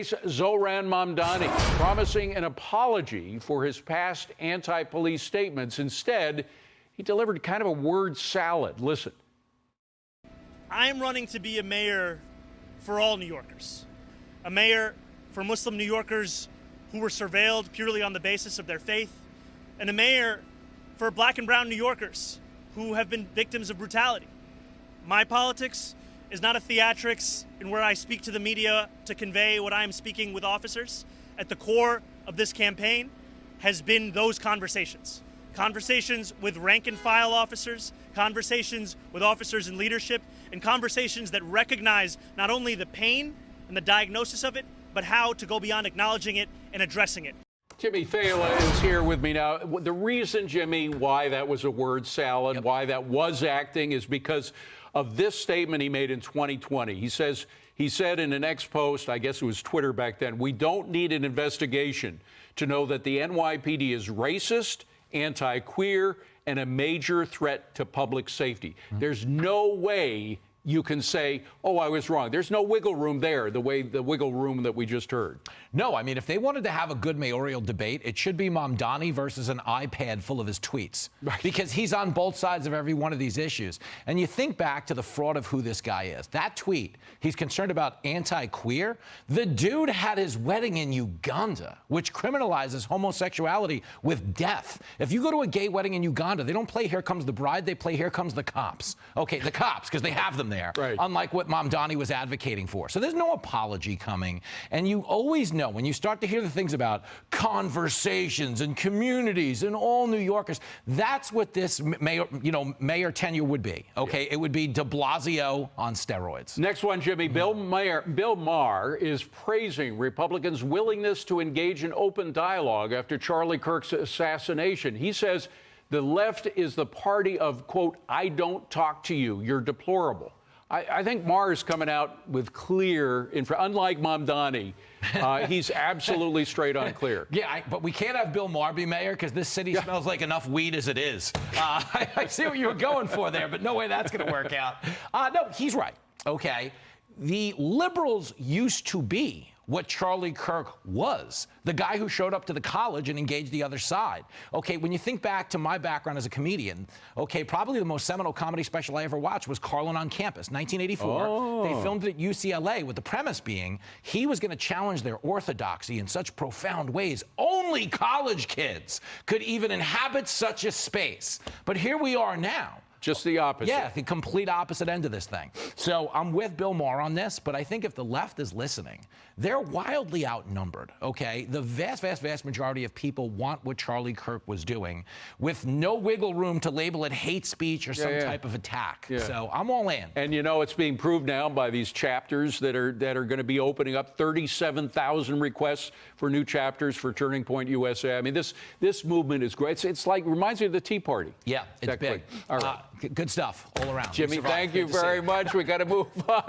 Zohran Mamdani promising an apology for his past anti-police statements. Instead, he delivered kind of a word salad. Listen. I'm running to be a mayor for all New Yorkers. A mayor for Muslim New Yorkers who were surveilled purely on the basis of their faith. And a mayor for black and brown New Yorkers who have been victims of brutality. My politics is not a theatrics in where I speak to the media to convey what I am speaking with officers. At the core of this campaign has been those conversations. Conversations with rank and file officers, conversations with officers in leadership, and conversations that recognize not only the pain and the diagnosis of it, but how to go beyond acknowledging it and addressing it. Jimmy Failla is here with me now. The reason, Jimmy, why that was a word salad, why that was acting, is because of this statement he made in 2020. He said in an ex-post, I guess it was Twitter back then, we don't need an investigation to know that the NYPD is racist, anti-queer, and a major threat to public safety. There's no way you can say, oh, I was wrong. There's no wiggle room there, the wiggle room that we just heard. No, I mean, if they wanted to have a good mayoral debate, it should be Mamdani versus an iPad full of his tweets. Right. Because he's on both sides of every one of these issues. And you think back to the fraud of who this guy is. That tweet, he's concerned about anti-queer. The dude had his wedding in Uganda, which criminalizes homosexuality with death. If you go to a gay wedding in Uganda, they don't play Here Comes the Bride, they play Here Comes the Cops. Okay, the cops, because they have them there, right. Unlike what Mamdani was advocating for. So there's no apology coming. And you always know when you start to hear the things about conversations and communities and all New Yorkers, that's what this mayor tenure would be. Okay, it would be de Blasio on steroids. Next one, Jimmy. Bill Maher is praising Republicans' willingness to engage in open dialogue after Charlie Kirk's assassination. He says the left is the party of, quote, I don't talk to you, you're deplorable. I think Maher is coming out with clear, unlike Mamdani, he's absolutely straight on clear. Yeah, but we can't have Bill Maher be mayor because this city smells like enough weed as it is. I see what you were going for there, but no way that's going to work out. No, he's right. Okay. The liberals used to be what Charlie Kirk was, the guy who showed up to the college and engaged the other side. Okay, when you think back to my background as a comedian, okay, probably the most seminal comedy special I ever watched was Carlin on Campus, 1984. Oh. They filmed it at UCLA with the premise being he was going to challenge their orthodoxy in such profound ways only college kids could even inhabit such a space. But here we are now. Just the opposite. Yeah, the complete opposite end of this thing. So I'm with Bill Maher on this, but I think if the left is listening, they're wildly outnumbered, okay? The vast, vast, vast majority of people want what Charlie Kirk was doing with no wiggle room to label it hate speech or some type of attack. Yeah. So I'm all in. And, you know, it's being proved now by these chapters that are going to be opening up 37,000 requests for new chapters for Turning Point USA. I mean, this movement is great. It's like, reminds me of the Tea Party. Yeah, it's big. All right. Good stuff all around. Jimmy, thank you very much. We got to move on.